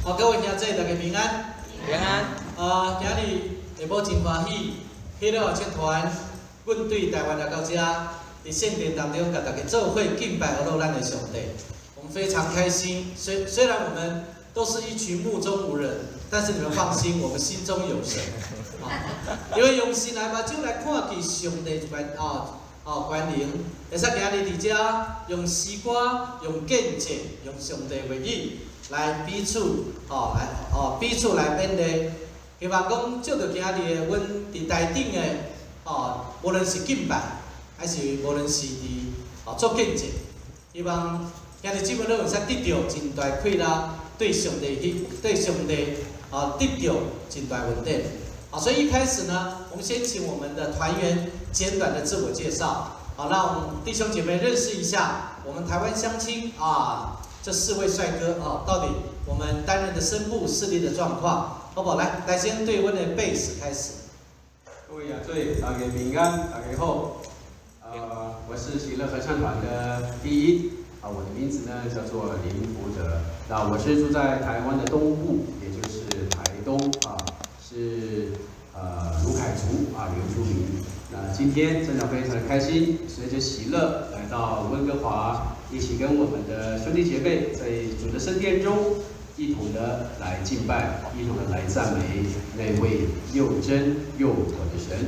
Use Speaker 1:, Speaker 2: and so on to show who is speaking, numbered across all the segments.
Speaker 1: 各位兄弟大家平安。
Speaker 2: 平安。
Speaker 1: 今日下晡真欢喜，喜乐合唱团，阮对台湾来到这，伫圣殿当中，甲大家做伙敬拜阿罗咱的上帝，我们非常开心。虽然我们都是一群目中无人，但是你们放心，我们心中有神。因为用心来目睭来看见上帝关灵，会使今日伫遮用诗歌、用见证、用上帝话语来彼此彼此来勉励。希望讲借着今日的阮伫台顶的无论是敬拜，还是无论是伫做见证，希望今日姊妹都会使得到真大快乐，对上帝得到真大稳定。所以一开始呢，我们先请我们的团员简短的自我介绍，让我们弟兄姐妹认识一下我们台湾乡亲这4位帅哥到底我们担任的声部势力的状况，好不好？来先对阮的贝斯开始。
Speaker 3: 各位大家平安，大家好。我是喜乐合唱团的第一，我的名字呢叫做林福德。那我是住在台湾的东部，也就是台东是卢凯族原住民。那今天真的非常的开心，随着喜乐来到温哥华，一起跟我们的兄弟姐妹在主的圣殿中，一同的来敬拜，一同的来赞美那位又真又活的神。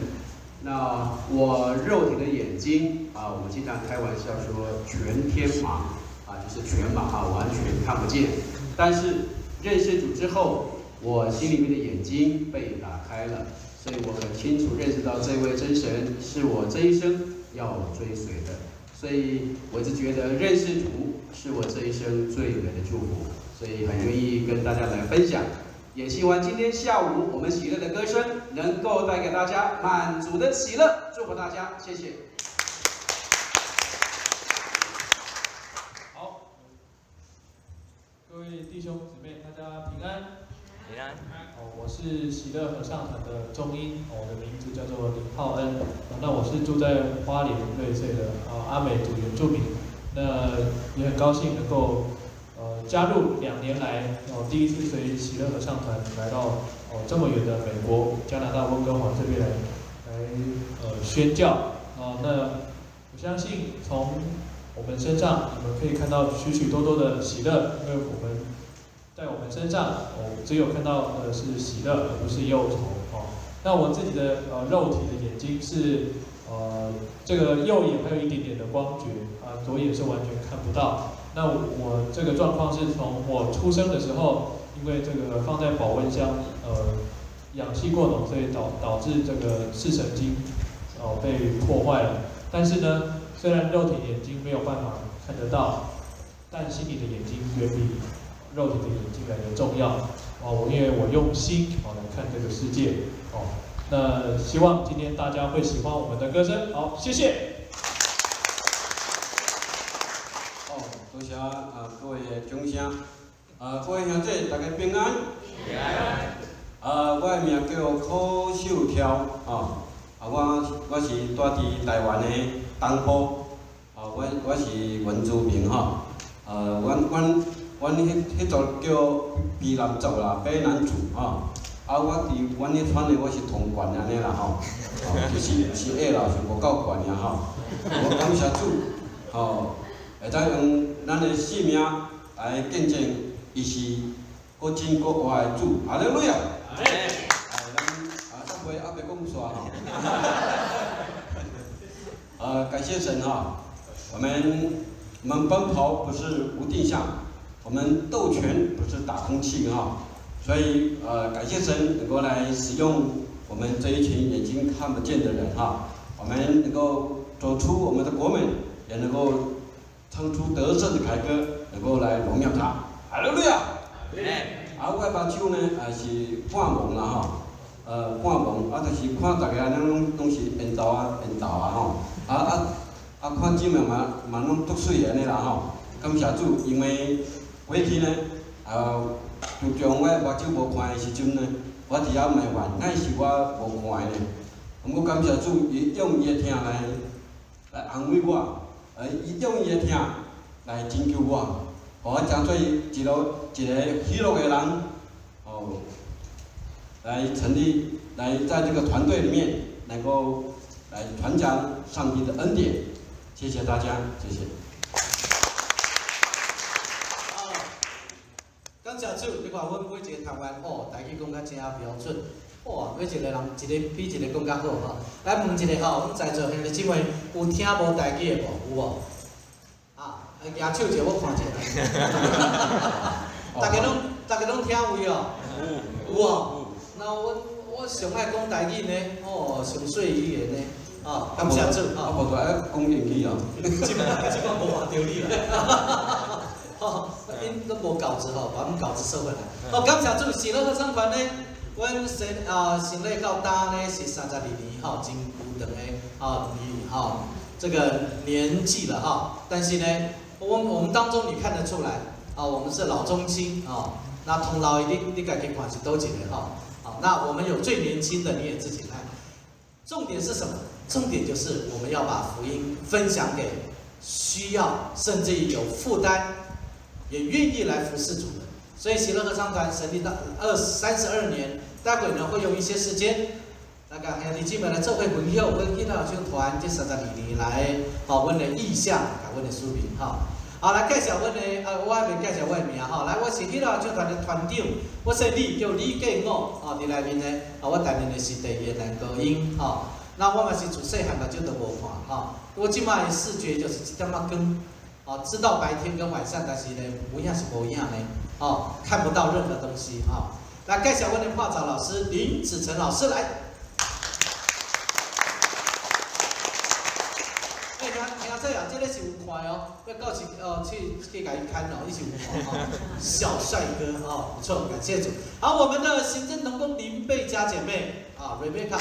Speaker 3: 那我肉体的眼睛我们经常开玩笑说全天盲就是全盲完全看不见。但是认识主之后，我心里面的眼睛被打开了，所以我很清楚认识到这位真神是我这一生要追随的。所以我一直觉得认识主是我这一生最美的祝福，所以很愿意跟大家来分享。也希望今天下午我们喜乐的歌声能够带给大家满足的喜乐，祝福大家，谢谢。
Speaker 4: 好，各位弟兄姊妹，大家平安。
Speaker 2: 平安。
Speaker 4: 我是喜乐合唱团的中音，我的名字叫做林浩恩。那我是住在花莲瑞穗的阿美族原住民。那也很高兴能够加入2年来第一次随喜乐合唱团来到这么远的美国加拿大温哥华这边来宣教。那我相信从我们身上你们可以看到许许多多的喜乐，因为我们在我们身上只有看到的是喜乐，而不是忧愁。那我自己的肉体的眼睛是这个右眼还有一点点的光觉左眼是完全看不到。那我这个状况是从我出生的时候，因为这个放在保温箱，氧气过浓，所以导致这个视神经被破坏了。但是呢，虽然肉体眼睛没有办法看得到，但心里的眼睛远比肉体的眼睛来的重要。因为我用心来看这个世界。那希望今天大家会喜欢我们的歌声。好，谢谢。
Speaker 3: 多谢各位的掌声。各位兄弟大家平安。
Speaker 2: 平安。
Speaker 3: 我的名叫柯秀挑我是住伫台湾的东部。我是原住民阮迄族叫卑南族啦，卑南族我伫阮迄村的我是同管安尼啦就是下啦，是无够悬我感谢主会使用咱的性命来见证，伊是搁真搁活的主。哈利路亚！咱袂还袂讲煞感谢神我们奔跑不是无定向，我们斗拳不是打空气所以感谢神能够来使用我们这一群眼睛看不见的人我们能够走出我们的国门，也能够唱出得胜的凯歌，能够来荣耀他。哈利路亚！我的目睭呢是半蒙啦半蒙就是看大家拢是缘投看姊妹嘛拢足水安尼啦感谢主，因为过去呢自从我目睭无看的时阵呢，我伫遐埋怨，哪是我无看的呢？毋过感谢主，伊用伊的听来安慰我，伊用伊的听来拯救我，互我真一个喜乐的人，哦，来成立，来在这个团队里面能够来传讲上帝的恩典。谢谢大家，谢谢。
Speaker 1: 感谢主，你看阮每一个台湾哦，台语讲甲真标准，哇，每一个人一个比一个讲较好吼。来问一下吼，阮在座兄弟姊妹有听无台语的无？有无？啊，举手者我看者。大家拢听有哦？有哦。那我上爱讲台语呢，哦，上水语言呢，哦，感谢主哦。
Speaker 3: 无就爱讲英语哦。
Speaker 1: 即摆无换着你啦。哦，因都无稿子吼，把阮稿子收回来。好，感谢主，喜乐合唱团呢，阮成立到今呢是32年吼，真有长的这个年纪了哈。但是呢，我们当中你看得出来我们是老中青那同老一定你家己看是多几个哈。好，那我们有最年轻的，你也自己看。重点是什么？重点就是我们要把福音分享给需要，甚至于有负担，也愿意来服侍主的。所以喜乐合唱团成立到32年，待会呢会用一些时间，那个兄弟姊妹来做伙分享，阮喜乐合唱团这32年来，阮的意向，甲阮的使命好，来介绍阮的我还未介绍我的名来，我是喜乐合唱团的团长，我姓李，叫李继武伫内面呢，我担任的是第一男高音那我嘛是自细汉目睭都无看我即摆的视觉就是一点仔光知道白天跟晚上，但是呢有影是无影的看不到任何东西来介绍阮的画早老师林子成老师来。听这这个是有看要到时去甲伊看伊是有看小帅哥不错，感谢主。好，我们的行政同工林贝佳姐妹Rebecca。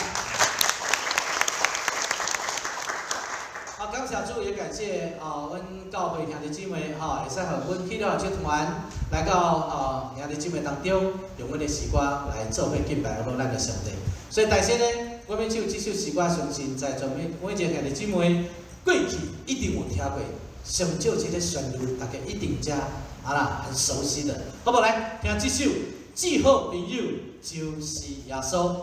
Speaker 1: 好，感谢主，也感谢阮教会兄弟姊妹会使和阮喜乐合唱团来到兄弟姊妹当中，用阮的诗歌来做伙敬拜咱的上帝。所以，但是呢，我们唱这首诗歌，相信在座每一个兄弟姊妹过去一定有听过，上少这个旋律，大家一定很熟悉的。好不好？来听这首《最好朋友就是耶稣》。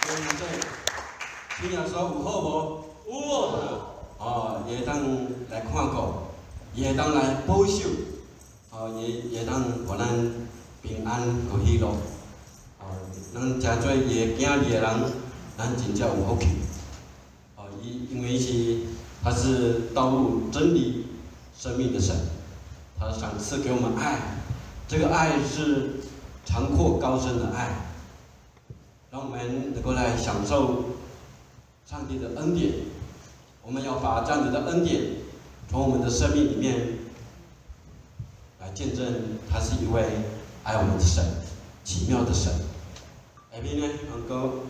Speaker 3: 所以对，听日说有好无？有哦，也当来看顾，也当来保守，哦，也当互咱平安和喜乐。哦，咱真做伊的囝儿的人，咱真正有福气。哦，因为他是道路、真理、生命的神，他赏赐给我们爱，这个爱是长阔高深的爱，让我们能够来享受上帝的恩典。我们要把这样子的恩典从我们的生命里面来见证，他是一位爱我们的神，奇妙的神。下面呢，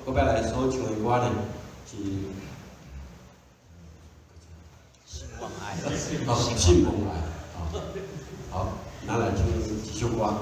Speaker 3: 我要来所唱的歌呢是
Speaker 2: 兴旺爱，
Speaker 3: 信奉爱。好，拿来听几首歌。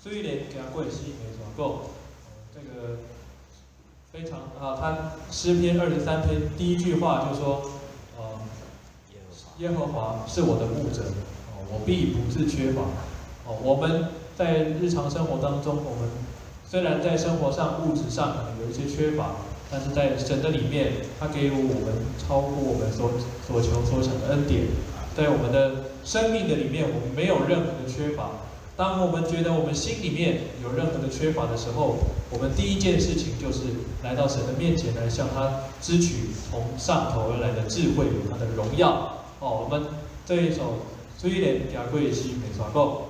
Speaker 4: 虽然行过是没怎么够，这个非常他诗篇23篇第一句话就说，耶和华是我的牧者，我必不致缺乏。我们在日常生活当中，我们虽然在生活上物质上可能有一些缺乏，但是在神的里面，他给予我们超过我们所求所想的恩典，在我们的生命的里面，我们没有任何的缺乏。当我们觉得我们心里面有任何的缺乏的时候，我们第一件事情就是来到神的面前，来向他支取从上头而来的智慧与他的荣耀。我们这一首虽然行过的是没刷过。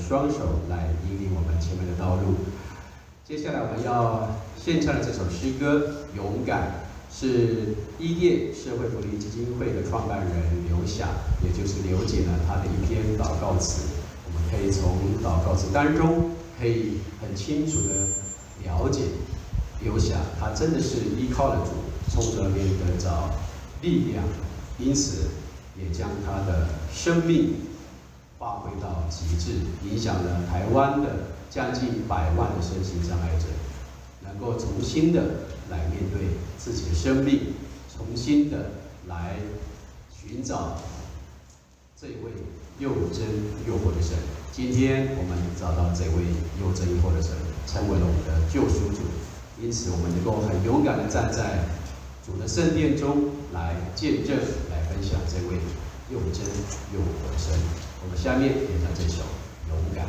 Speaker 3: 双手来引领我们前面的道路。接下来我们要献唱的这首诗歌《勇敢》，是伊甸社会福利基金会的创办人刘霞，也就是刘姐呢，她的一篇祷告词。我们可以从祷告词当中，可以很清楚的了解刘霞，她真的是依靠了主，从这边得着力量，因此也将她的生命发挥到极致，影响了台湾的将近100万的身心障碍者，能够重新的来面对自己的生命，重新的来寻找这位又真又活的神。今天我们找到这位又真又活的神，成为了我们的救赎主，因此我们能够很勇敢的站在主的圣殿中来见证、来分享这位又真又活的神。我们下面演唱这首《勇敢》。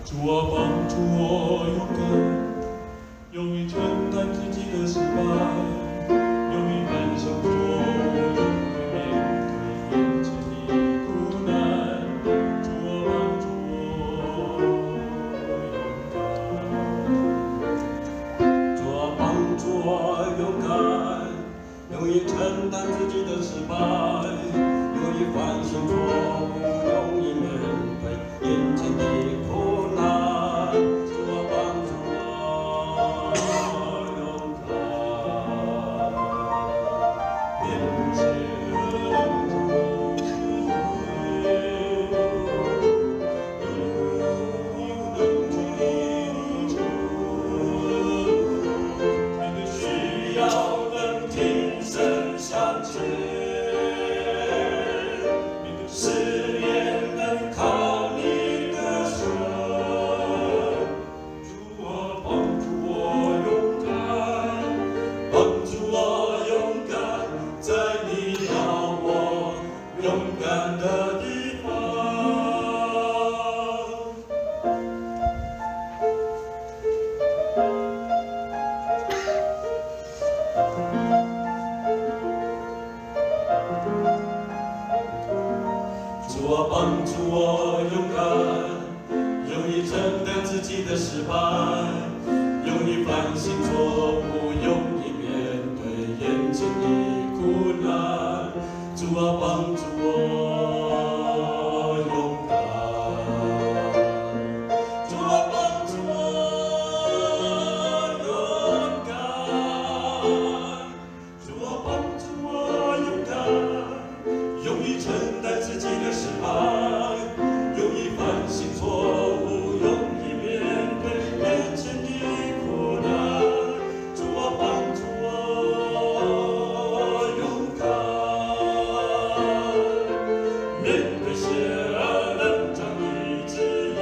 Speaker 5: 主啊，帮助我勇敢，勇于承担自己的失败，勇于忍受所有，勇于面对眼前的苦难。帮助我勇敢，勇于承担自己的失败，勇于反省错误，勇于面对眼前的苦难。主啊，帮助我勇敢，主啊，帮助我勇敢，主啊，帮助我勇敢，勇于承担自己的失败，勇于反省错误，勇于面对眼前的苦难。主啊，帮助我勇敢，面对邪恶能仗义直言，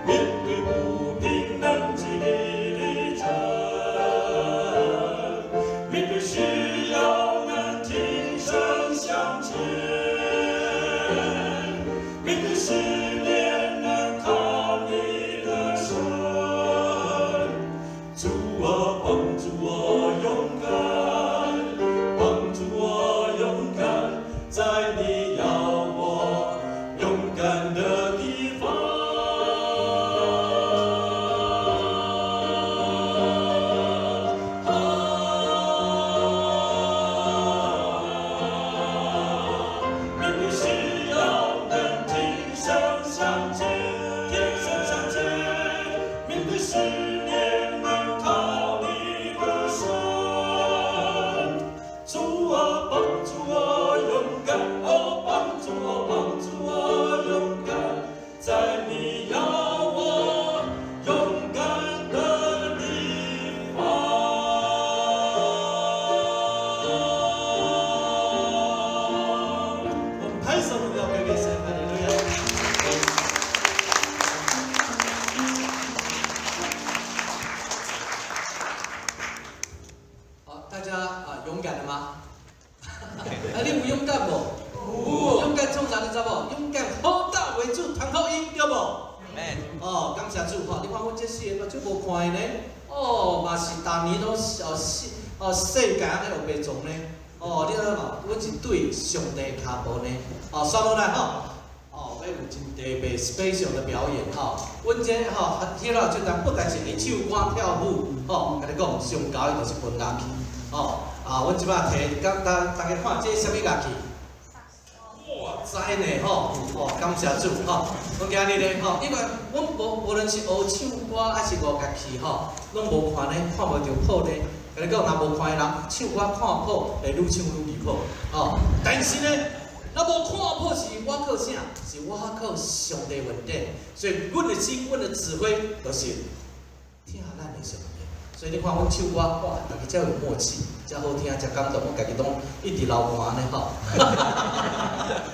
Speaker 5: 面对不平能据理力争，面对需要能挺身向前，面对试炼能靠你的神。主啊，帮助我勇敢，帮助我勇敢，在你要我勇敢的地方。面对需要能挺身向前，挺身向前，面对试炼能靠你的手。主啊，帮助我勇敢，哦，帮助我，帮助我勇敢，在你要我勇敢的地方。
Speaker 1: 我们拍手荣耀归给神，哈利路亚。好，大家勇敢了吗？你有勇敢不？有。勇敢创啥？你知不？勇敢好大为主，谈好音对不？哦，感谢主哈！你看我这世目睭无看呢，哦，嘛是逐年拢世界安尼有白种呢。哦，你看嘛，阮是对上帝骹步呢。哦，刷落来吼，哦，要有真特别 special 的表演吼。阮这吼，迄个就不但是会唱歌跳舞，哦，甲你讲上高的就是分乐器，哦，阮即摆摕大家看这是啥物乐器？哇，知呢吼，哦，感谢主吼。我今日咧吼，因为阮无论是学唱歌还是学乐器吼，拢无看咧，看无着谱咧。甲你讲，若无看的人唱歌看谱，会愈唱愈离谱。哦，但是呢，若无看谱是我靠啥？是我靠上帝恩典。所以，阮的心，阮的指挥，就是听咱的上帝。所以你看，阮唱歌，哇，大家才有默契，才好听，才感动。我家己拢一直流汗呢，吼。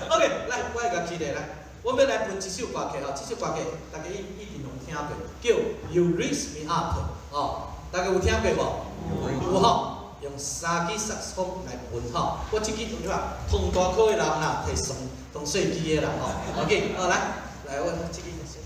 Speaker 1: OK， 来，我的乐器来，我要来分一首歌曲吼，这首歌曲大家一定拢听过，叫《You Raise Me Up》哦，大家有听过无？有吼，用3支萨克斯风来分吼。我这支用啥？通大口的人啦，摕当细支的啦吼。OK， 好来，我这支先。